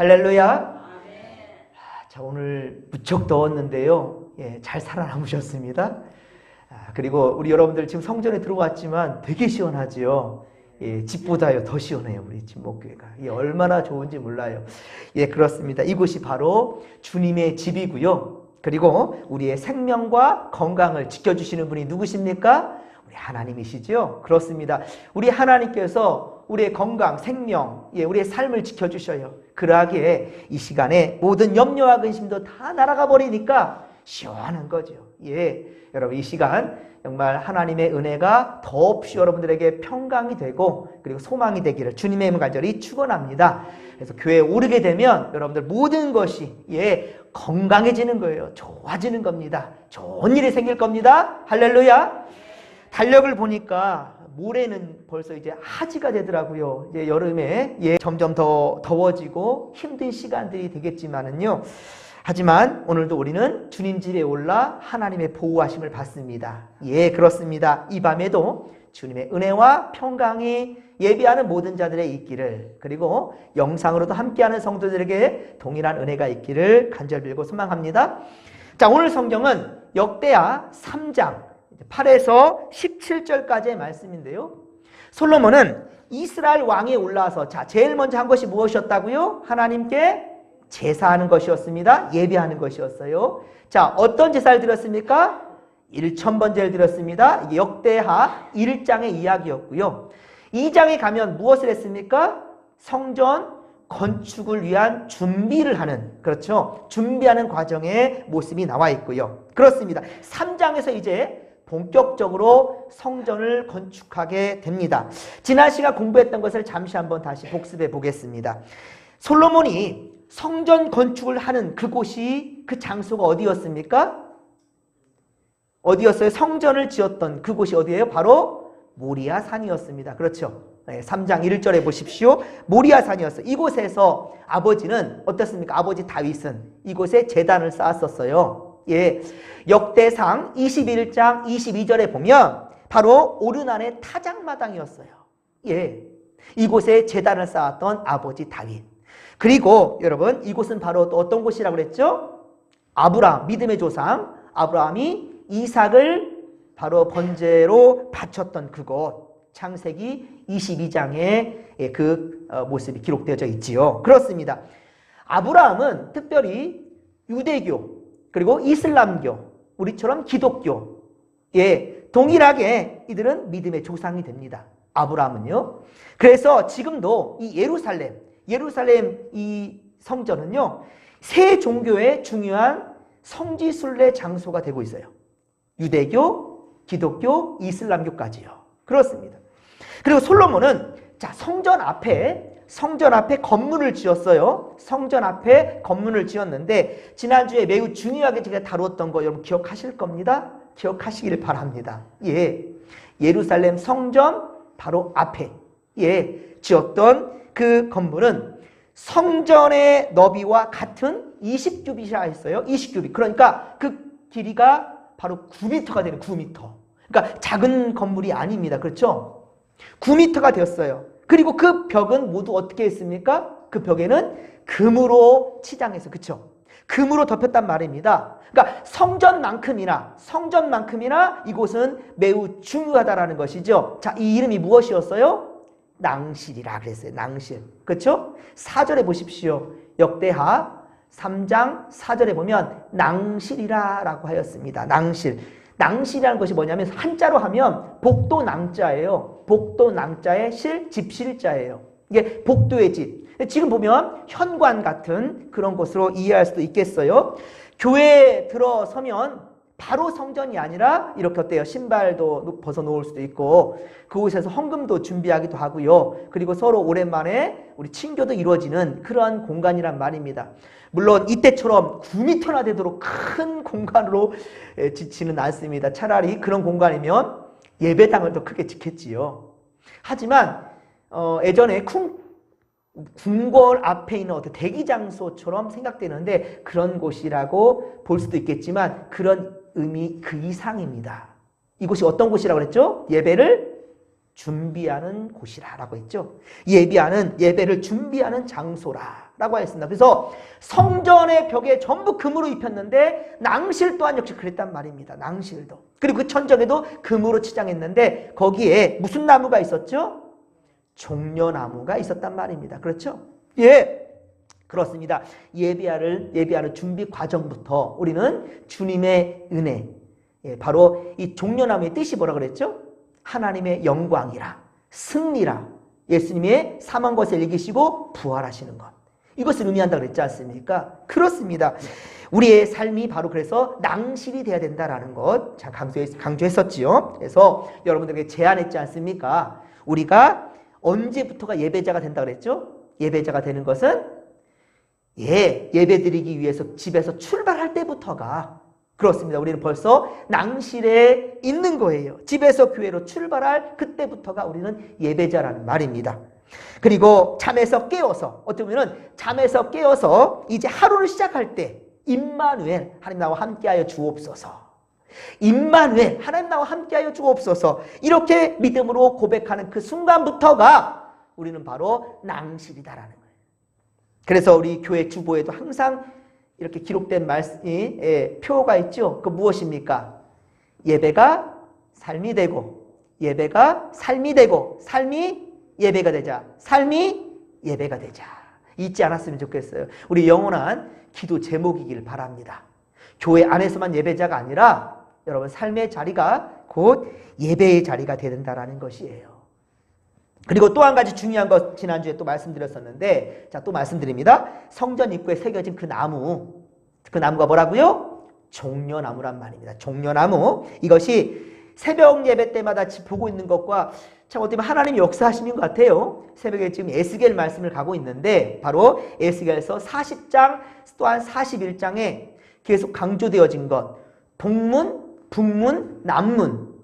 할렐루야. 자, 오늘 무척 더웠는데요. 잘 살아남으셨습니다. 그리고 우리 여러분들 지금 성전에 들어왔지만 되게 시원하지요. 집보다요 더 시원해요. 우리 집 목교회가. 얼마나 좋은지 몰라요. 그렇습니다. 이곳이 바로 주님의 집이고요. 그리고 우리의 생명과 건강을 지켜주시는 분이 누구십니까? 우리 하나님이시죠. 그렇습니다. 우리 하나님께서 우리의 건강, 생명, 우리의 삶을 지켜주셔요. 그러하기에 이 시간에 모든 염려와 근심도 다 날아가 버리니까 시원한 거죠. 여러분 이 시간 정말 하나님의 은혜가 더없이 여러분들에게 평강이 되고 그리고 소망이 되기를 주님의 이름을 간절히 축원합니다. 그래서 교회에 오르게 되면 여러분들 모든 것이 건강해지는 거예요. 좋아지는 겁니다. 좋은 일이 생길 겁니다. 할렐루야. 달력을 보니까 모레는 벌써 이제 하지가 되더라고요. 이제 여름에 점점 더 더워지고 힘든 시간들이 되겠지만은요. 하지만 오늘도 우리는 주님 집에 올라 하나님의 보호하심을 받습니다. 그렇습니다. 이 밤에도 주님의 은혜와 평강이 예비하는 모든 자들의 있기를, 그리고 영상으로도 함께하는 성도들에게 동일한 은혜가 있기를 간절히 빌고 소망합니다. 자, 오늘 성경은 역대하 3장 8에서 17절까지의 말씀인데요. 솔로몬은 이스라엘 왕에 올라와서 제일 먼저 한 것이 무엇이었다고요? 하나님께 제사하는 것이었습니다. 예배하는 것이었어요. 자, 어떤 제사를 드렸습니까? 1000번제를 드렸습니다. 이게 역대하 1장의 이야기였고요. 2장에 가면 무엇을 했습니까? 성전 건축을 위한 준비를 하는, 그렇죠? 준비하는 과정의 모습이 나와 있고요. 그렇습니다. 3장에서 이제 본격적으로 성전을 건축하게 됩니다. 지난 시간 공부했던 것을 잠시 한번 다시 복습해 보겠습니다. 솔로몬이 성전 건축을 하는 그곳이, 그 장소가 어디였습니까? 어디였어요? 성전을 지었던 그곳이 어디예요? 바로 모리아 산이었습니다. 그렇죠? 3장 1절에 보십시오. 모리아 산이었어요. 이곳에서 아버지는 어떻습니까? 아버지 다윗은 이곳에 제단을 쌓았었어요. 역대상 21장 22절에 보면 바로 오르난의 타작마당이었어요. 이곳에 제단을 쌓았던 아버지 다윗. 그리고 여러분 이곳은 바로 또 어떤 곳이라고 그랬죠? 아브라함, 믿음의 조상 아브라함이 이삭을 바로 번제로 바쳤던 그곳, 창세기 22장에 그 모습이 기록되어져 있지요. 그렇습니다. 아브라함은 특별히 유대교 그리고 이슬람교, 우리처럼 기독교, 동일하게 이들은 믿음의 조상이 됩니다. 아브라함은요. 그래서 지금도 이 예루살렘 이 성전은요, 세 종교의 중요한 성지순례 장소가 되고 있어요. 유대교, 기독교, 이슬람교까지요. 그렇습니다. 그리고 솔로몬은 성전 앞에 건물을 지었어요. 성전 앞에 건물을 지었는데 지난주에 매우 중요하게 제가 다루었던 거 여러분 기억하실 겁니다. 기억하시기를 바랍니다. 예루살렘 성전 바로 앞에 지었던 그 건물은 성전의 너비와 같은 20규빗이라 했어요. 20규빗. 그러니까 그 길이가 바로 9m가 되는 9m. 그러니까 작은 건물이 아닙니다. 그렇죠? 9m가 되었어요. 그리고 그 벽은 모두 어떻게 했습니까? 그 벽에는 금으로 치장해서, 그렇죠? 금으로 덮였단 말입니다. 그러니까 성전만큼이나 이곳은 매우 중요하다라는 것이죠. 자, 이 이름이 무엇이었어요? 낭실이라 그랬어요. 낭실. 그렇죠? 4절에 보십시오. 역대하 3장 4절에 보면 낭실이라라고 하였습니다. 낭실이라는 것이 뭐냐면 한자로 하면 복도 낭자예요. 복도 낭자의 집실자예요. 이게 복도의 집. 지금 보면 현관 같은 그런 곳으로 이해할 수도 있겠어요. 교회에 들어서면 바로 성전이 아니라 이렇게 어때요? 신발도 벗어놓을 수도 있고 그곳에서 헌금도 준비하기도 하고요. 그리고 서로 오랜만에 우리 친교도 이루어지는 그러한 공간이란 말입니다. 물론 이때처럼 9m나 되도록 큰 공간으로 짓지는 않습니다. 차라리 그런 공간이면 예배당을 더 크게 짓겠지요. 하지만 예전에 궁궐 앞에 있는 어떤 대기 장소처럼 생각되는데 그런 곳이라고 볼 수도 있겠지만 그런 의미 그 이상입니다. 이곳이 어떤 곳이라고 그랬죠? 예배를 준비하는 곳이라고 했죠. 예배를 준비하는 장소라. 라고 했습니다. 그래서 성전의 벽에 전부 금으로 입혔는데 낭실 또한 역시 그랬단 말입니다. 낭실도. 그리고 그 천정에도 금으로 치장했는데 거기에 무슨 나무가 있었죠? 종려나무가 있었단 말입니다. 그렇죠? 예, 그렇습니다. 예배하는 준비 과정부터 우리는 주님의 은혜, 바로 이 종려나무의 뜻이 뭐라 그랬죠? 하나님의 영광이라, 승리라, 예수님의 사망 것을 이기시고 부활하시는 것, 이것을 의미한다고 그랬지 않습니까? 그렇습니다. 우리의 삶이 바로 그래서 낭실이 돼야 된다라는 것 강조했었지요. 그래서 여러분들에게 제안했지 않습니까? 우리가 언제부터가 예배자가 된다 그랬죠? 예배자가 되는 것은 예배드리기 위해서 집에서 출발할 때부터가, 그렇습니다. 우리는 벌써 낭실에 있는 거예요. 집에서 교회로 출발할 그때부터가 우리는 예배자라는 말입니다. 그리고 잠에서 깨어서, 어떻게 보면 잠에서 깨어서 이제 하루를 시작할 때 임마누엘, 하나님 나와 함께하여 주옵소서, 임마누엘, 하나님 나와 함께하여 주옵소서, 이렇게 믿음으로 고백하는 그 순간부터가 우리는 바로 낭실이다라는 거예요. 그래서 우리 교회 주보에도 항상 이렇게 기록된 표가 있죠. 그 무엇입니까? 예배가 삶이 되고, 예배가 삶이 되고, 삶이 예배가 되자, 삶이 예배가 되자. 잊지 않았으면 좋겠어요. 우리 영원한 기도 제목이길 바랍니다. 교회 안에서만 예배자가 아니라 여러분 삶의 자리가 곧 예배의 자리가 된다라는 것이에요. 그리고 또 한 가지 중요한 것 지난주에 또 말씀드렸었는데, 자, 또 말씀드립니다. 성전 입구에 새겨진 그 나무가 뭐라고요? 종려나무란 말입니다. 종려나무. 이것이 새벽 예배 때마다 보고 있는 것과 참 어떻게 보면 하나님이 역사하시는 것 같아요. 새벽에 지금 에스겔 말씀을 가고 있는데 바로 에스겔서 40장 또한 41장에 계속 강조되어진 것, 동문, 북문, 남문,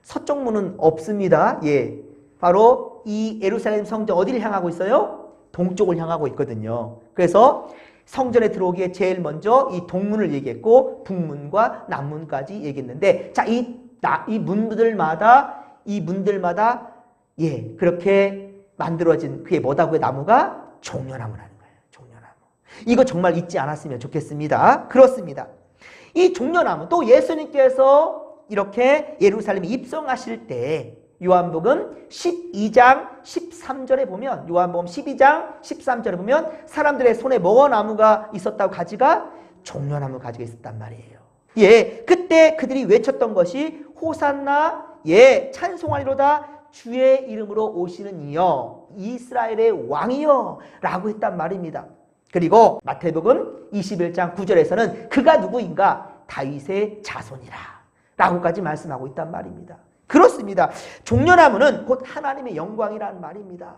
서쪽 문은 없습니다. 예, 바로 이 예루살렘 성전 어디를 향하고 있어요? 동쪽을 향하고 있거든요. 그래서 성전에 들어오기에 제일 먼저 이 동문을 얘기했고 북문과 남문까지 얘기했는데, 자, 이 문들마다 그렇게 만들어진 그게 뭐다고요? 나무가 종려나무라는 거예요. 종려나무. 이거 정말 잊지 않았으면 좋겠습니다. 그렇습니다. 이 종려나무, 또 예수님께서 이렇게 예루살렘에 입성하실 때 요한복음 12장 13절에 보면, 요한복음 12장 13절에 보면 사람들의 손에 뭐가 나무가 있었다고, 가지가 종려나무 가지가 있었단 말이에요. 예, 그때 그들이 외쳤던 것이 호산나, 예, 찬송하리로다 주의 이름으로 오시는 이여, 이스라엘의 왕이여 라고 했단 말입니다. 그리고 마태복음 21장 9절에서는 그가 누구인가? 다윗의 자손이라 라고까지 말씀하고 있단 말입니다. 그렇습니다. 종려나무는 곧 하나님의 영광이라는 말입니다.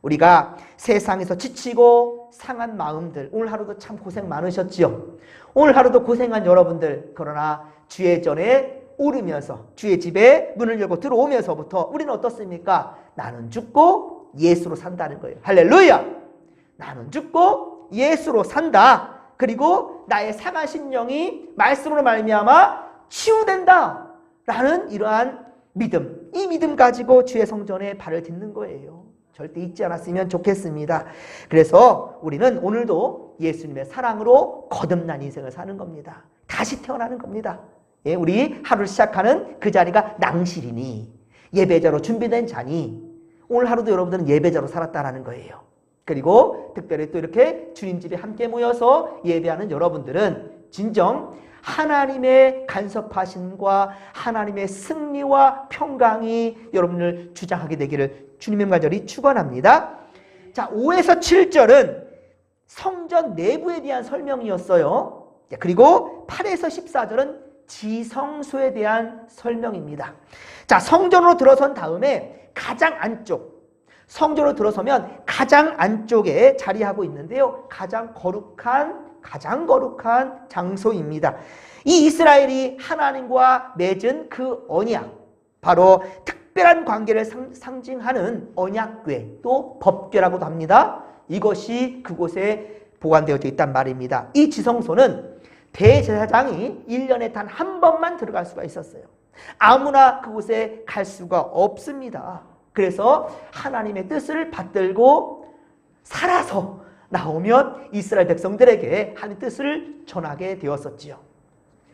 우리가 세상에서 지치고 상한 마음들, 오늘 하루도 참 고생 많으셨지요. 오늘 하루도 고생한 여러분들, 그러나 주의 전에 오르면서 주의 집에 문을 열고 들어오면서부터 우리는 어떻습니까? 나는 죽고 예수로 산다는 거예요. 할렐루야! 나는 죽고 예수로 산다. 그리고 나의 상한 심령이 말씀으로 말미암아 치유된다 라는 이러한 믿음, 이 믿음 가지고 주의 성전에 발을 딛는 거예요. 절대 잊지 않았으면 좋겠습니다. 그래서 우리는 오늘도 예수님의 사랑으로 거듭난 인생을 사는 겁니다. 다시 태어나는 겁니다. 예, 우리 하루를 시작하는 그 자리가 낭실이니, 예배자로 준비된 자니, 오늘 하루도 여러분들은 예배자로 살았다라는 거예요. 그리고 특별히 또 이렇게 주님 집에 함께 모여서 예배하는 여러분들은 진정 하나님의 간섭하심과 하나님의 승리와 평강이 여러분을 주장하게 되기를 주님의 간절히 축원합니다. 자, 5에서 7절은 성전 내부에 대한 설명이었어요. 그리고 8에서 14절은 지성소에 대한 설명입니다. 자, 성전으로 들어선 다음에 가장 안쪽, 성전으로 들어서면 가장 안쪽에 자리하고 있는데요, 가장 거룩한 장소입니다. 이 이스라엘이 하나님과 맺은 그 언약, 바로 특별한 관계를 상징하는 언약궤, 또 법궤라고도 합니다. 이것이 그곳에 보관되어져 있단 말입니다. 이 지성소는 대제사장이 1년에 단 한 번만 들어갈 수가 있었어요. 아무나 그곳에 갈 수가 없습니다. 그래서 하나님의 뜻을 받들고 살아서 나오면 이스라엘 백성들에게 하나님의 뜻을 전하게 되었었지요.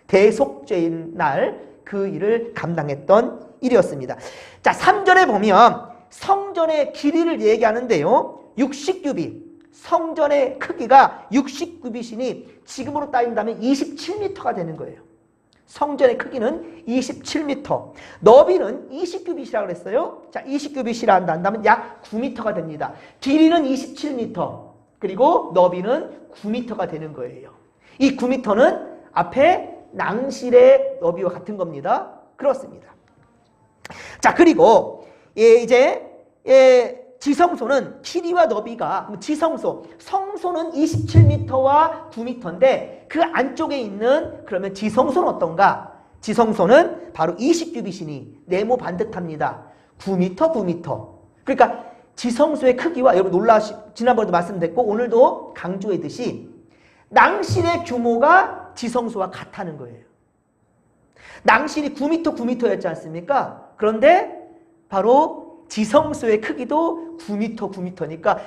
대속죄인 날 그 일을 감당했던 일이었습니다. 자, 3절에 보면 성전의 길이를 얘기하는데요. 60규빗, 성전의 크기가 60규빗이니 지금으로 따진다면 27m가 되는 거예요. 성전의 크기는 27m, 너비는 20규빗이라고 그랬어요. 자, 20규빗이라 한다면 약 9m가 됩니다. 길이는 27m, 그리고 너비는 9m가 되는 거예요. 이 9m는 앞에 낭실의 너비와 같은 겁니다. 그렇습니다. 자, 그리고 이제 지성소는 길이와 너비가 지성소, 성소는 27m와 9m인데 그 안쪽에 있는 그러면 지성소는 어떤가? 지성소는 바로 20규빗이니 네모 반듯합니다. 9m, 9m. 그러니까 지성소의 크기와 여러분 지난번에도 말씀드렸고 오늘도 강조했듯이 낭실의 규모가 지성소와 같다는 거예요. 낭실이 9m, 9m였지 않습니까? 그런데 바로 지성소의 크기도 9m, 9m니까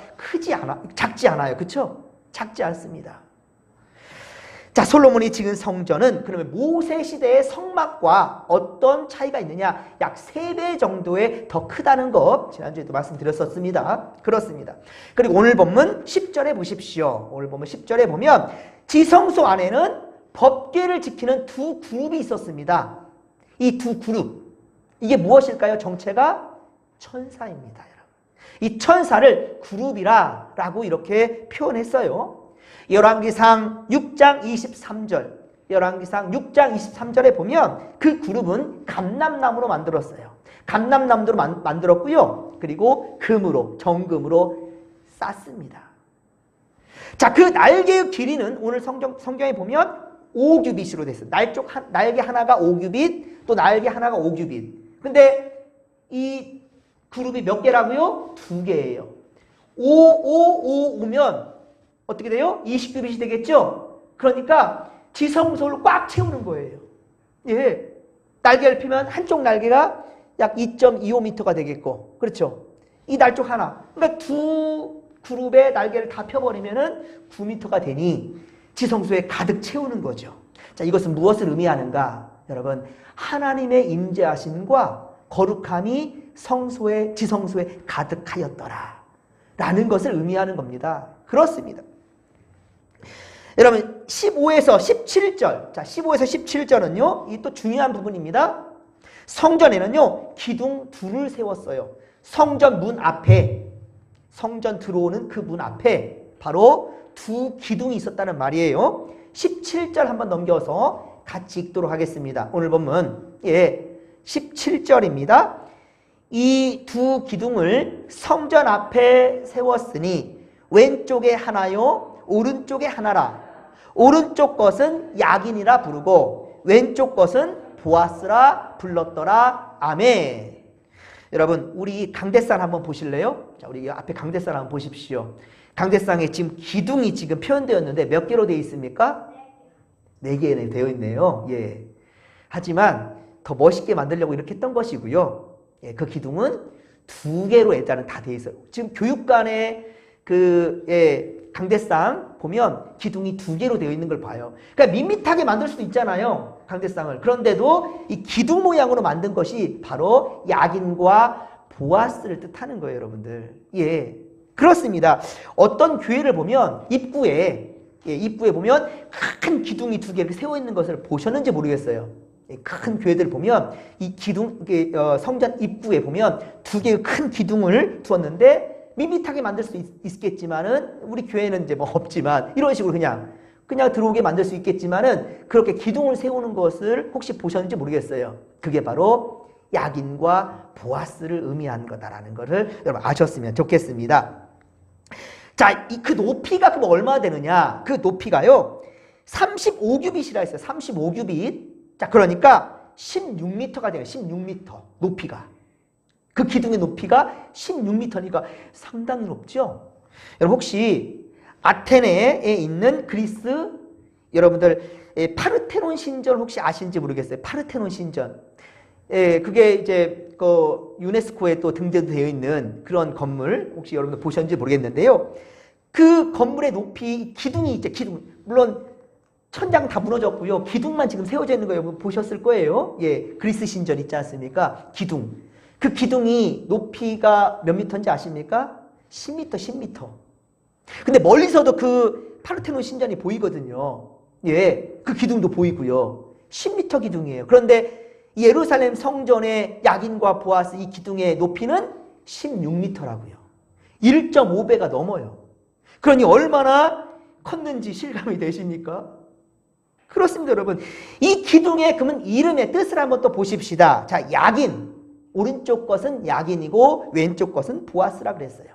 작지 않아요. 그렇죠? 작지 않습니다. 자, 솔로몬이 지은 성전은 그러면 모세 시대의 성막과 어떤 차이가 있느냐? 약 3배 정도의 더 크다는 것 지난주에도 말씀드렸었습니다. 그렇습니다. 그리고 오늘 본문 10절에 보십시오. 오늘 본문 10절에 보면 지성소 안에는 법궤를 지키는 두 그룹이 있었습니다. 이 두 그룹, 이게 무엇일까요? 정체가 천사입니다. 여러분. 이 천사를 그룹이라고 이렇게 표현했어요. 열왕기상 6장 23절, 열왕기상 6장 23절에 보면 그 그룹은 감람나무로 만들었어요. 감람나무로 만들었고요. 그리고 정금으로 쌌습니다. 자, 그 날개의 길이는 오늘 성경에 보면 5규빗으로 됐어요. 날개 하나가 5규빗, 또 날개 하나가 5규빗. 근데 이 그룹이 몇 개라고요? 2개예요. 5면 어떻게 돼요? 20규빗이 되겠죠? 그러니까 지성소를 꽉 채우는 거예요. 예. 날개를 펴면 한쪽 날개가 약 2.25m가 되겠고, 그렇죠? 이 날 쪽 하나. 그러니까 두 그룹의 날개를 다 펴버리면은 9m가 되니 지성소에 가득 채우는 거죠. 자, 이것은 무엇을 의미하는가? 여러분, 하나님의 임재하심과 거룩함이 지성소에 가득하였더라 라는 것을 의미하는 겁니다. 그렇습니다. 여러분, 15에서 17절. 자, 15에서 17절은요, 이 또 중요한 부분입니다. 성전에는요, 기둥 둘을 세웠어요. 성전 문 앞에, 성전 들어오는 그 문 앞에 바로 두 기둥이 있었다는 말이에요. 17절 한번 넘겨서 같이 읽도록 하겠습니다. 오늘 본문 17절입니다. 이 두 기둥을 성전 앞에 세웠으니 왼쪽에 하나요 오른쪽에 하나라. 오른쪽 것은 야긴이라 부르고 왼쪽 것은 보아스라 불렀더라. 아멘. 여러분, 우리 강대상 한번 보실래요? 자, 우리 앞에 강대상 한번 보십시오. 강대상에 지금 기둥이 지금 표현되었는데 몇 개로 되어 있습니까? 4개 되어 있네요. 예. 하지만 더 멋있게 만들려고 이렇게 했던 것이고요. 예, 그 기둥은 2개로 일단은 다 되어 있어요. 지금 교육관의 강대상 보면 기둥이 2개로 되어 있는 걸 봐요. 그러니까 밋밋하게 만들 수도 있잖아요. 강대상을. 그런데도 이 기둥 모양으로 만든 것이 바로 야긴과 보아스를 뜻하는 거예요, 여러분들. 예. 그렇습니다. 어떤 교회를 보면 입구에 보면 큰 기둥이 2개 세워 있는 것을 보셨는지 모르겠어요. 큰 교회들 보면 이 기둥, 성전 입구에 보면 2개의 큰 기둥을 두었는데 밋밋하게 만들 수 있겠지만은 우리 교회는 이제 뭐 없지만 이런 식으로 그냥 들어오게 만들 수 있겠지만은 그렇게 기둥을 세우는 것을 혹시 보셨는지 모르겠어요. 그게 바로 야긴과 보아스를 의미하는 거다라는 것을 여러분 아셨으면 좋겠습니다. 자, 그 높이가 그럼 얼마나 되느냐? 그 높이가요, 35규빗이라 했어요. 35규빗. 자, 그러니까 16m가 돼요. 16m. 높이가. 그 기둥의 높이가 16m니까 상당히 높죠? 여러분, 혹시 아테네에 있는 그리스 여러분들 파르테논 신전 혹시 아시는지 모르겠어요. 파르테논 신전. 그게 이제 그 유네스코에 또 등재되어 있는 그런 건물 혹시 여러분들 보셨는지 모르겠는데요. 그 건물의 높이, 기둥이 있죠. 기둥. 물론 천장 다 무너졌고요. 기둥만 지금 세워져 있는 거 여러분 보셨을 거예요. 예, 그리스 신전 있지 않습니까? 기둥. 그 기둥이 높이가 몇 미터인지 아십니까? 10m, 10m. 근데 멀리서도 그 파르테논 신전이 보이거든요. 예, 그 기둥도 보이고요. 10m 기둥이에요. 그런데 예루살렘 성전의 야긴과 보아스 이 기둥의 높이는 16m라고요. 1.5배가 넘어요. 그러니 얼마나 컸는지 실감이 되십니까? 그렇습니다, 여러분. 이 기둥의 그러면 이름의 뜻을 한번 또 보십시다. 자, 야긴. 오른쪽 것은 야긴이고 왼쪽 것은 보아스라 그랬어요.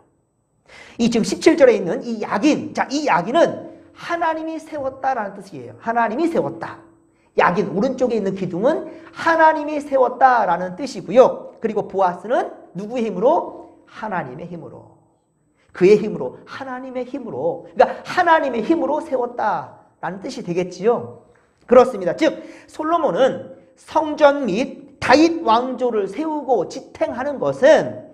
이 지금 17절에 있는 이 야긴. 자, 이 야긴은 하나님이 세웠다라는 뜻이에요. 하나님이 세웠다. 야긴 오른쪽에 있는 기둥은 하나님이 세웠다라는 뜻이고요. 그리고 보아스는 누구의 힘으로? 하나님의 힘으로. 그의 힘으로, 하나님의 힘으로. 그러니까 하나님의 힘으로 세웠다라는 뜻이 되겠지요. 그렇습니다. 즉 솔로몬은 성전 및 다윗 왕조를 세우고 지탱하는 것은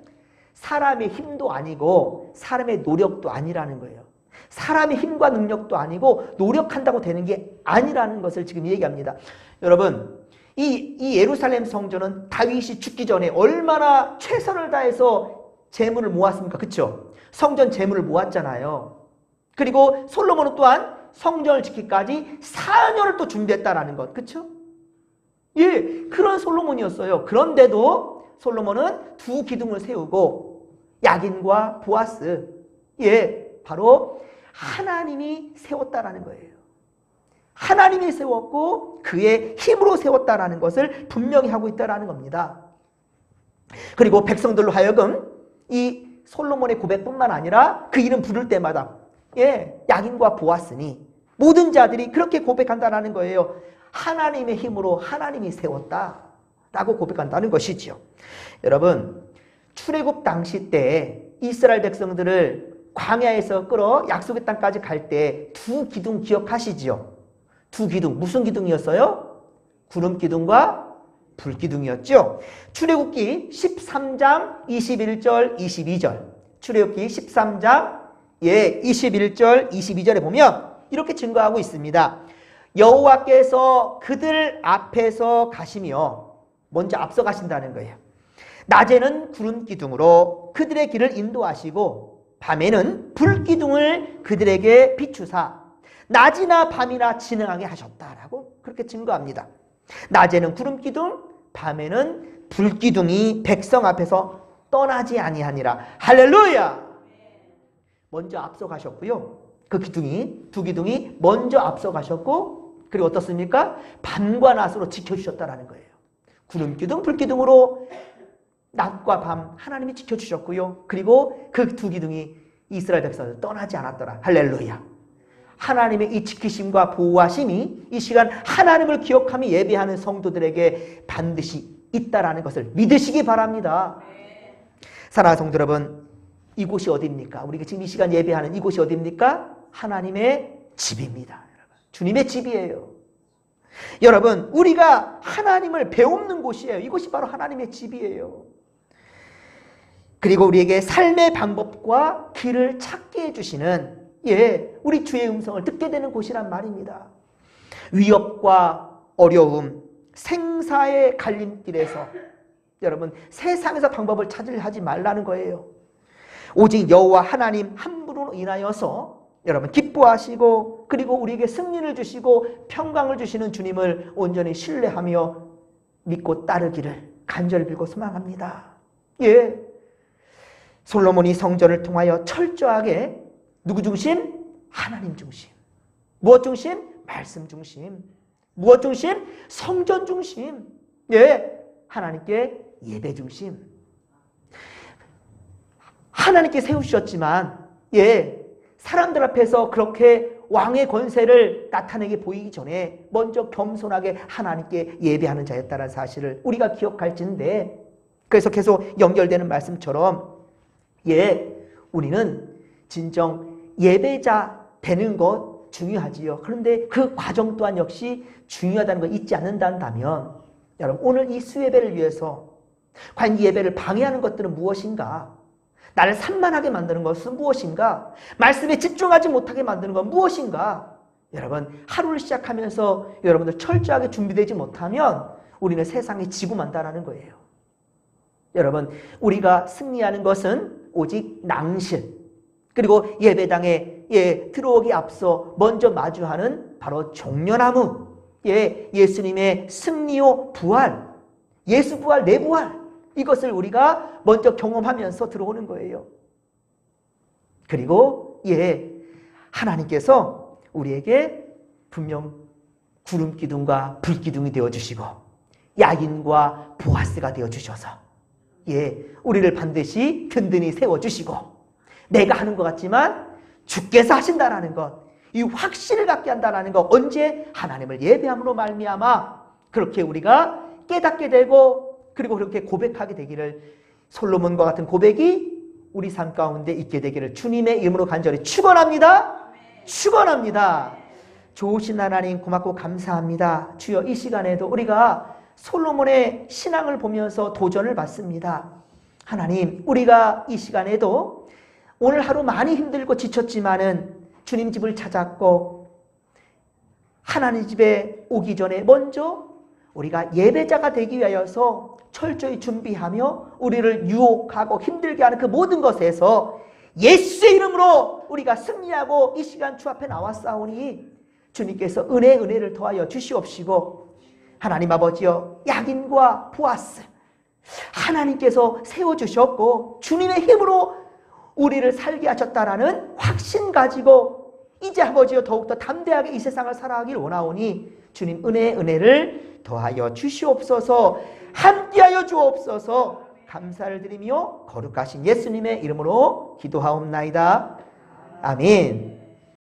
사람의 힘도 아니고 사람의 노력도 아니라는 거예요. 사람의 힘과 능력도 아니고 노력한다고 되는 게 아니라는 것을 지금 얘기합니다. 여러분, 이 예루살렘 성전은 다윗이 죽기 전에 얼마나 최선을 다해서 재물을 모았습니까? 그렇죠? 성전 재물을 모았잖아요. 그리고 솔로몬은 또한 성전을 짓기까지 4년을 또 준비했다라는 것. 그렇죠? 예, 그런 솔로몬이었어요. 그런데도 솔로몬은 두 기둥을 세우고 야긴과 보아스, 예, 바로 하나님이 세웠다라는 거예요. 하나님이 세웠고 그의 힘으로 세웠다라는 것을 분명히 하고 있다라는 겁니다. 그리고 백성들로 하여금 이 솔로몬의 고백뿐만 아니라 그 이름 부를 때마다 예, 야긴과 보아스니 모든 자들이 그렇게 고백한다라는 거예요. 하나님의 힘으로 하나님이 세웠다라고 고백한다는 것이죠. 여러분, 출애굽 당시 때 이스라엘 백성들을 광야에서 끌어 약속의 땅까지 갈 때 두 기둥 기억하시죠? 두 기둥, 무슨 기둥이었어요? 구름 기둥과 불 기둥이었죠. 출애굽기 13장 21절 22절. 출애굽기 13장 21절 22절에 보면 이렇게 증거하고 있습니다. 여호와께서 그들 앞에서 가시며 먼저 앞서 가신다는 거예요. 낮에는 구름 기둥으로 그들의 길을 인도하시고 밤에는 불 기둥을 그들에게 비추사 낮이나 밤이나 진행하게 하셨다라고 그렇게 증거합니다. 낮에는 구름 기둥, 밤에는 불 기둥이 백성 앞에서 떠나지 아니하니라. 할렐루야! 먼저 앞서 가셨고요. 그 기둥이, 두 기둥이 먼저 앞서 가셨고, 그리고 어떻습니까? 밤과 낮으로 지켜주셨다라는 거예요. 구름 기둥, 불 기둥으로 낮과 밤 하나님이 지켜주셨고요. 그리고 그 두 기둥이 이스라엘 백성을 떠나지 않았더라. 할렐루야. 하나님의 이 지키심과 보호하심이 이 시간 하나님을 기억하며 예배하는 성도들에게 반드시 있다라는 것을 믿으시기 바랍니다. 사랑하는 성도 여러분, 이곳이 어디입니까? 우리가 지금 이 시간 예배하는 이곳이 어디입니까? 하나님의 집입니다. 주님의 집이에요. 여러분, 우리가 하나님을 배우는 곳이에요. 이곳이 바로 하나님의 집이에요. 그리고 우리에게 삶의 방법과 길을 찾게 해주시는 우리 주의 음성을 듣게 되는 곳이란 말입니다. 위협과 어려움, 생사의 갈림길에서 여러분 세상에서 방법을 찾으려 하지 말라는 거예요. 오직 여호와 하나님 한 분으로 인하여서 여러분 기뻐하시고 그리고 우리에게 승리를 주시고 평강을 주시는 주님을 온전히 신뢰하며 믿고 따르기를 간절히 빌고 소망합니다. 솔로몬이 성전을 통하여 철저하게 누구 중심? 하나님 중심. 무엇 중심? 말씀 중심. 무엇 중심? 성전 중심. 하나님께 예배 중심. 하나님께 세우셨지만 사람들 앞에서 그렇게 왕의 권세를 나타내게 보이기 전에 먼저 겸손하게 하나님께 예배하는 자였다는 사실을 우리가 기억할진데, 그래서 계속 연결되는 말씀처럼 우리는 진정 예배자 되는 것 중요하지요. 그런데 그 과정 또한 역시 중요하다는 걸 잊지 않는다면 여러분 오늘 이 수예배를 위해서 과연 이 예배를 방해하는 것들은 무엇인가? 나를 산만하게 만드는 것은 무엇인가? 말씀에 집중하지 못하게 만드는 건 무엇인가? 여러분, 하루를 시작하면서 여러분들 철저하게 준비되지 못하면 우리는 세상에 지고 만다라는 거예요. 여러분, 우리가 승리하는 것은 오직 낭실, 그리고 예배당에 들어오기 앞서 먼저 마주하는 바로 종려나무, 예수님의 승리요 부활, 예수 부활, 내 부활, 이것을 우리가 먼저 경험하면서 들어오는 거예요. 그리고 하나님께서 우리에게 분명 구름 기둥과 불 기둥이 되어주시고 야긴과 보아스가 되어주셔서 우리를 반드시 든든히 세워주시고 내가 하는 것 같지만 주께서 하신다라는 것, 이 확신을 갖게 한다라는 것, 언제? 하나님을 예배함으로 말미암아 그렇게 우리가 깨닫게 되고 그리고 그렇게 고백하게 되기를, 솔로몬과 같은 고백이 우리 삶 가운데 있게 되기를 주님의 이름으로 간절히 축원합니다. 축원합니다. 좋으신 하나님 고맙고 감사합니다. 주여, 이 시간에도 우리가 솔로몬의 신앙을 보면서 도전을 받습니다. 하나님, 우리가 이 시간에도 오늘 하루 많이 힘들고 지쳤지만은 주님 집을 찾았고 하나님 집에 오기 전에 먼저 우리가 예배자가 되기 위하여서 철저히 준비하며 우리를 유혹하고 힘들게 하는 그 모든 것에서 예수의 이름으로 우리가 승리하고 이 시간 주 앞에 나왔사오니 주님께서 은혜를 더하여 주시옵시고, 하나님 아버지여, 야긴과 보아스 하나님께서 세워주셨고 주님의 힘으로 우리를 살게 하셨다라는 확신 가지고 이제 아버지여 더욱더 담대하게 이 세상을 살아가길 원하오니 주님 은혜를 더하여 주시옵소서. 함께하여 주옵소서. 감사를 드리며 거룩하신 예수님의 이름으로 기도하옵나이다. 아멘.